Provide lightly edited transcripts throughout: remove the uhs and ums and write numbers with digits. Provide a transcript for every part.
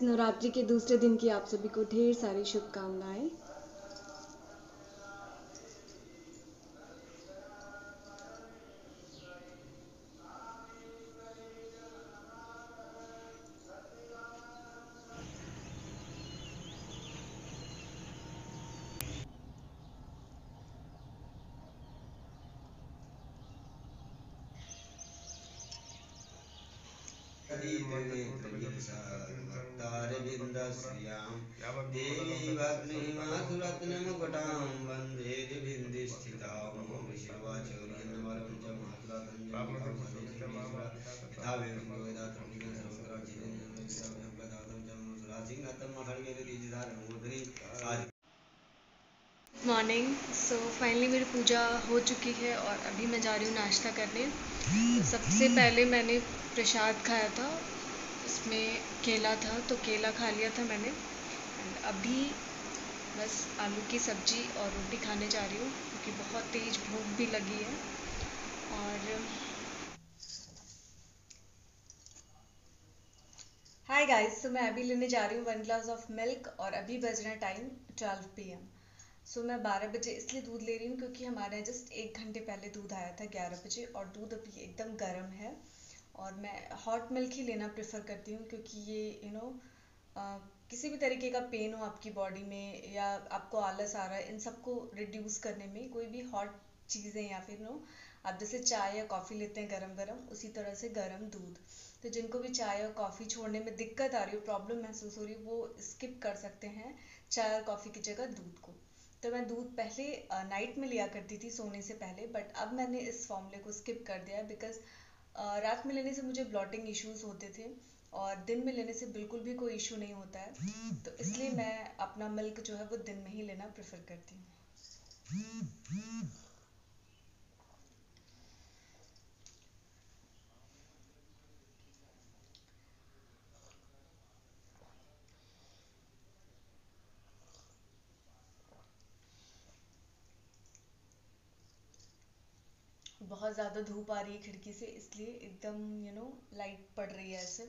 नवरात्रि के दूसरे दिन की आप सभी को ढेर सारी शुभकामनाएं। कदीतनेत्रविलसद्भक्तारविन्दश्रियां देवी भद्रमासुरत्नमुकुटां वन्दे दिभिन्दिस्थितां ऋषिर्वाचौर्यन्वरं च मातुलातञ्जमुखां यथा वेदिको यथा त्रिपुरं सर्वत्र जितेन्द्रं प्रदातं च सुरासिंहतं खड्गेरतिधारणमूर्धनि मॉर्निंग। सो फाइनली मेरी पूजा हो चुकी है और अभी मैं जा रही हूँ नाश्ता करने। तो सबसे पहले मैंने प्रसाद खाया था, उसमें केला था तो केला खा लिया था मैंने। एंड अभी बस आलू की सब्ज़ी और रोटी खाने जा रही हूँ क्योंकि बहुत तेज़ भूख भी लगी है। और हाय गाइस, तो मैं अभी लेने जा रही हूँ 1 ग्लास ऑफ मिल्क और अभी बज रहा है टाइम 12 PM। सो मैं 12 बजे इसलिए दूध ले रही हूँ क्योंकि हमारे यहाँ जस्ट 1 घंटे पहले दूध आया था 11 बजे, और दूध अभी एकदम गर्म है। और मैं हॉट मिल्क ही लेना प्रेफर करती हूँ क्योंकि ये किसी भी तरीके का पेन हो आपकी बॉडी में या आपको आलस आ रहा है, इन सबको रिड्यूस करने में कोई भी हॉट चीज़ें या फिर आप जैसे चाय या कॉफ़ी लेते हैं गरम गरम, उसी तरह से गरम दूध। तो जिनको भी चाय और कॉफ़ी छोड़ने में दिक्कत आ रही हो, प्रॉब्लम महसूस हो रही है, वो स्किप कर सकते हैं चाय और कॉफ़ी की जगह दूध को। तो मैं दूध पहले नाइट में लिया करती थी सोने से पहले, बट अब मैंने इस फॉर्मूले को स्किप कर दिया बिकॉज रात में लेने से मुझे ब्लॉटिंग इश्यूज होते थे और दिन में लेने से बिल्कुल भी कोई इशू नहीं होता है। तो इसलिए मैं अपना मिल्क जो है वो दिन में ही लेना प्रेफर करती हूँ। बहुत ज़्यादा धूप आ रही है खिड़की से, इसलिए एकदम लाइट पड़ रही है ऐसे।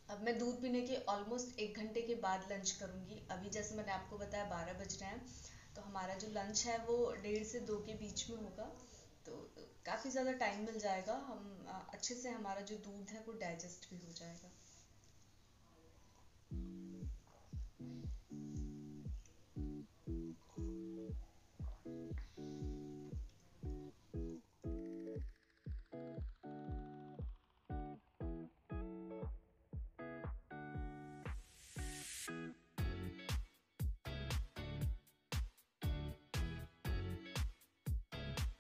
अब मैं दूध पीने के ऑलमोस्ट 1 घंटे के बाद लंच करूंगी। अभी जैसे मैंने आपको बताया 12 बज रहे हैं, तो हमारा जो लंच है वो 1:30 से 2 के बीच में होगा। तो काफ़ी ज़्यादा टाइम मिल जाएगा, हम अच्छे से हमारा जो दूध है वो डाइजेस्ट भी हो जाएगा।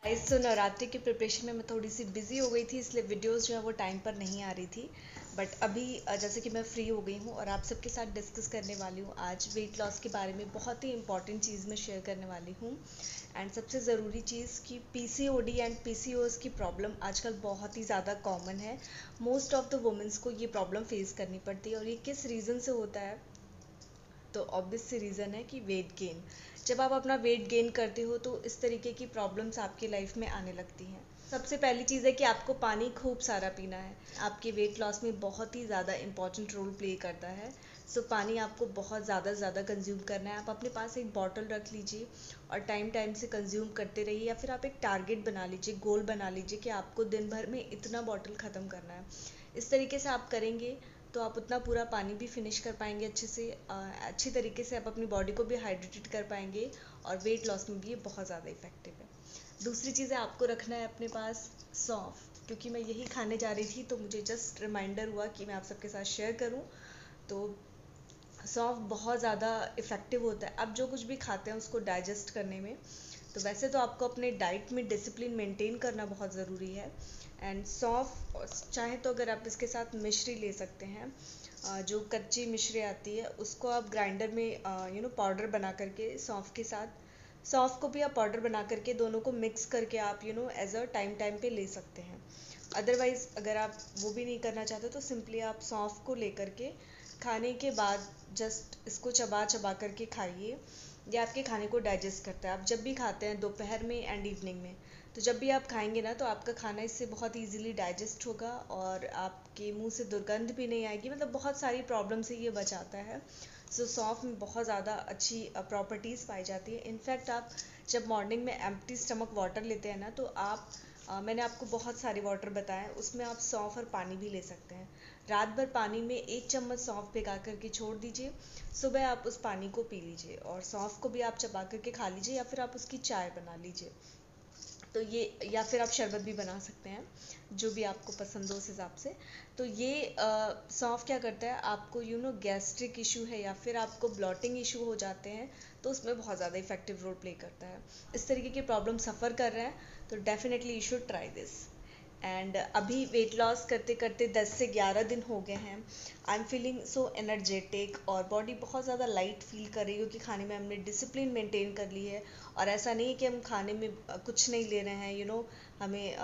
गाइस, तो नवरात्रि की प्रिपरेशन में मैं थोड़ी सी बिजी हो गई थी, इसलिए वीडियोस जो है वो टाइम पर नहीं आ रही थी। बट अभी जैसे कि मैं फ्री हो गई हूँ और आप सबके साथ डिस्कस करने वाली हूँ आज वेट लॉस के बारे में। बहुत ही इंपॉर्टेंट चीज़ मैं शेयर करने वाली हूँ। एंड सबसे ज़रूरी चीज़ कि पीसीओडी एंड पीसीओएस की प्रॉब्लम आजकल बहुत ही ज़्यादा कॉमन है। मोस्ट ऑफ द वुमेंस को ये प्रॉब्लम फेस करनी पड़ती है, और ये किस रीज़न से होता है? तो ऑब्वियस सी रीज़न है कि वेट गेन। जब आप अपना वेट गेन करते हो तो इस तरीके की प्रॉब्लम्स आपकी लाइफ में आने लगती हैं। सबसे पहली चीज़ है कि आपको पानी खूब सारा पीना है। आपके वेट लॉस में बहुत ही ज़्यादा इंपॉर्टेंट रोल प्ले करता है। सो पानी आपको बहुत ज़्यादा कंज्यूम करना है। आप अपने पास एक बॉटल रख लीजिए और टाइम टाइम से कंज्यूम करते रहिए, या फिर आप एक टारगेट बना लीजिए, गोल बना लीजिए कि आपको दिन भर में इतना बॉटल ख़त्म करना है। इस तरीके से आप करेंगे तो आप उतना पूरा पानी भी फिनिश कर पाएंगे अच्छे से। अच्छी तरीके से आप अपनी बॉडी को भी हाइड्रेटेड कर पाएंगे, और वेट लॉस में भी ये बहुत ज़्यादा इफेक्टिव है। दूसरी चीज़ है, आपको रखना है अपने पास सौंफ। क्योंकि मैं यही खाने जा रही थी तो मुझे जस्ट रिमाइंडर हुआ कि मैं आप सबके साथ शेयर करूं। तो सौंफ बहुत ज़्यादा इफ़ेक्टिव होता है आप जो कुछ भी खाते हैं उसको डाइजेस्ट करने में। तो वैसे तो आपको अपने डाइट में डिसिप्लिन मेंटेन करना बहुत ज़रूरी है। एंड सौंफ चाहे तो अगर आप इसके साथ मिश्री ले सकते हैं, जो कच्ची मिश्री आती है उसको आप ग्राइंडर में पाउडर बना करके सौंफ के साथ, सौंफ को भी आप पाउडर बना करके दोनों को मिक्स करके आप एज अ टाइम टाइम पे ले सकते हैं। अदरवाइज़ अगर आप वो भी नहीं करना चाहते तो सिंपली आप सौंफ को लेकर के खाने के बाद जस्ट इसको चबा चबा करके खाइए। ये आपके खाने को डाइजेस्ट करता है। आप जब भी खाते हैं दोपहर में एंड इवनिंग में, तो जब भी आप खाएंगे ना तो आपका खाना इससे बहुत इजीली डाइजेस्ट होगा और आपके मुंह से दुर्गंध भी नहीं आएगी, मतलब बहुत सारी प्रॉब्लम से ये बचाता है। सो सौंफ में बहुत ज़्यादा अच्छी प्रॉपर्टीज़ पाई जाती है। इनफैक्ट आप जब मॉर्निंग में एम्प्टी स्टमक वाटर लेते हैं ना तो आप मैंने आपको बहुत सारे वाटर बताए, उसमें आप सौंफ और पानी भी ले सकते हैं। रात भर पानी में 1 चम्मच सौंफ भिगा करके छोड़ दीजिए, सुबह आप उस पानी को पी लीजिए और सौंफ को भी आप चबा करके खा लीजिए या फिर आप उसकी चाय बना लीजिए। तो ये, या फिर आप शरबत भी बना सकते हैं, जो भी आपको पसंद हो उस हिसाब से। तो ये सौंफ क्या करता है, आपको गैस्ट्रिक इशू है या फिर आपको ब्लॉटिंग इशू हो जाते हैं तो उसमें बहुत ज़्यादा इफेक्टिव रोल प्ले करता है। इस तरीके की प्रॉब्लम सफ़र कर रहे हैं तो definitely you should try this. And अभी वेट लॉस करते करते 10 से 11 दिन हो गए हैं। I am feeling so energetic और बॉडी बहुत ज़्यादा लाइट फील कर रही है क्योंकि खाने में हमने डिसिप्लिन मेंटेन कर ली है। और ऐसा नहीं है कि हम खाने में कुछ नहीं ले रहे हैं, हमें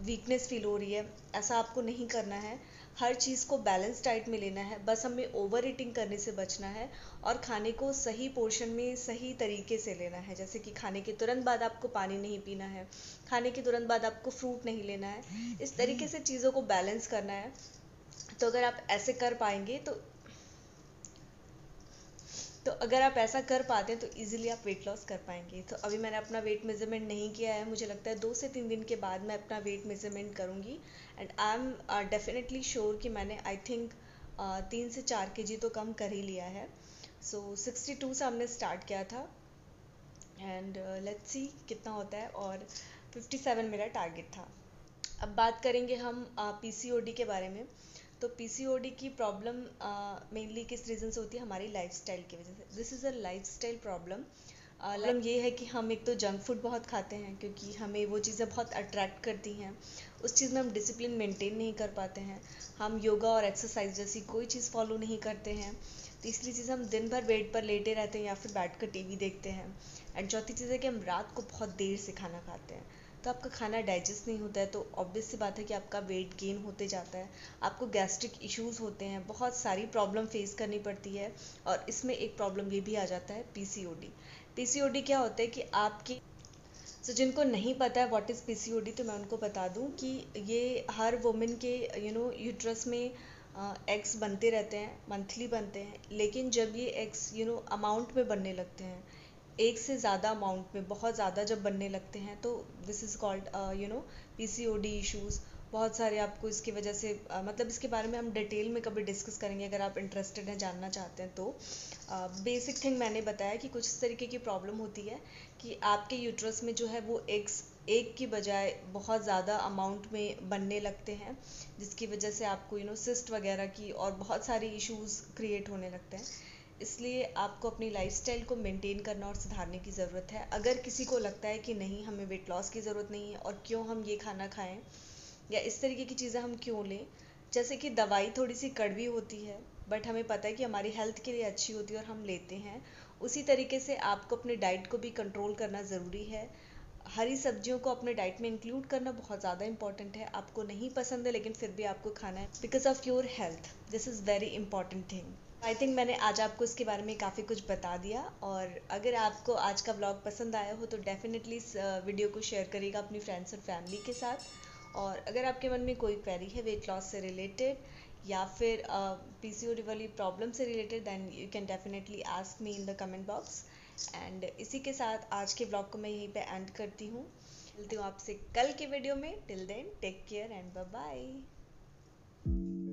वीकनेस फील हो रही है, ऐसा आपको नहीं करना है। हर चीज़ को बैलेंस डाइट में लेना है, बस हमें ओवर ईटिंग करने से बचना है और खाने को सही पोर्शन में सही तरीके से लेना है। जैसे कि खाने के तुरंत बाद आपको पानी नहीं पीना है, खाने के तुरंत बाद आपको फ्रूट नहीं लेना है, इस तरीके से चीज़ों को बैलेंस करना है। तो अगर आप ऐसे कर पाएंगे तो अगर आप ऐसा कर पाते हैं तो इजीली आप वेट लॉस कर पाएंगे। तो अभी मैंने अपना वेट मेजरमेंट नहीं किया है, मुझे लगता है 2 से 3 दिन के बाद मैं अपना वेट मेजरमेंट करूँगी। And I am definitely sure कि मैंने आई थिंक 3 से 4 kg तो कम कर ही लिया है। सो 62 से हमने स्टार्ट किया था एंड लेट्स सी कितना होता है, और 57 मेरा टारगेट था। अब बात करेंगे हम पीसीओडी के बारे में। तो पीसीओडी की प्रॉब्लम मेनली किस रीज़न से होती है, हमारी लाइफस्टाइल की वजह से। This is a lifestyle problem. Problem ये है कि हम एक तो जंक फूड बहुत खाते हैं क्योंकि हमें वो चीज़ें बहुत अट्रैक्ट करती हैं, उस चीज़ में हम डिसिप्लिन मेंटेन नहीं कर पाते हैं। हम योगा और एक्सरसाइज जैसी कोई चीज़ फॉलो नहीं करते हैं। तीसरी चीज़, हम दिन भर बेड पर लेटे रहते हैं या फिर बैठ कर टीवी देखते हैं। एंड चौथी चीज़ है कि हम रात को बहुत देर से खाना खाते हैं, तो आपका खाना डाइजेस्ट नहीं होता है, तो ऑब्वियस सी बात है कि आपका वेट गेन होते जाता है, आपको गैस्ट्रिक इश्यूज होते हैं, बहुत सारी प्रॉब्लम फेस करनी पड़ती है। और इसमें एक प्रॉब्लम ये भी आ जाता है पीसीओडी। पीसीओडी क्या होता है कि आपकी, तो जिनको नहीं पता है व्हाट इज़ पीसीओडी तो मैं उनको बता दूं कि ये हर वुमेन के यूट्रस में एग्स बनते रहते हैं, मंथली बनते हैं, लेकिन जब ये एग्स अमाउंट में बनने लगते हैं, एक से ज़्यादा अमाउंट में बहुत ज़्यादा जब बनने लगते हैं, तो this is called PCOD issues. बहुत सारे आपको इसकी वजह से मतलब इसके बारे में हम डिटेल में कभी डिस्कस करेंगे अगर आप इंटरेस्टेड हैं, जानना चाहते हैं तो। बेसिक थिंग मैंने बताया कि कुछ इस तरीके की प्रॉब्लम होती है कि आपके यूट्रस में जो है वो एग्स एक की बजाय बहुत ज़्यादा अमाउंट में बनने लगते हैं, जिसकी वजह से आपको सिस्ट वगैरह की और बहुत सारी इश्यूज़ क्रिएट होने लगते हैं। इसलिए आपको अपनी लाइफस्टाइल को मेंटेन करना और सुधारने की ज़रूरत है। अगर किसी को लगता है कि नहीं, हमें वेट लॉस की ज़रूरत नहीं है और क्यों हम ये खाना खाएं या इस तरीके की चीज़ें हम क्यों लें, जैसे कि दवाई थोड़ी सी कड़वी होती है बट हमें पता है कि हमारी हेल्थ के लिए अच्छी होती है और हम लेते हैं, उसी तरीके से आपको अपने डाइट को भी कंट्रोल करना ज़रूरी है। हरी सब्जियों को अपने डाइट में इंक्लूड करना बहुत ज़्यादा इंपॉर्टेंट है। आपको नहीं पसंद है लेकिन फिर भी आपको खाना है because of your health, this is very important thing. I think मैंने आज आपको इसके बारे में काफ़ी कुछ बता दिया, और अगर आपको आज का व्लॉग पसंद आया हो तो डेफिनेटली इस वीडियो को शेयर करिएगा अपनी फ्रेंड्स और फैमिली के साथ। और अगर आपके मन में कोई क्वेरी है वेट लॉस से रिलेटेड या फिर पीसीओडी वाली प्रॉब्लम से related, then you can definitely ask me in the comment box. And इसी के साथ आज के ब्लॉग को मैं यहीं पे एंड करती हूँ। मिलती हूँ आपसे कल के वीडियो में। Till then take care and bye bye.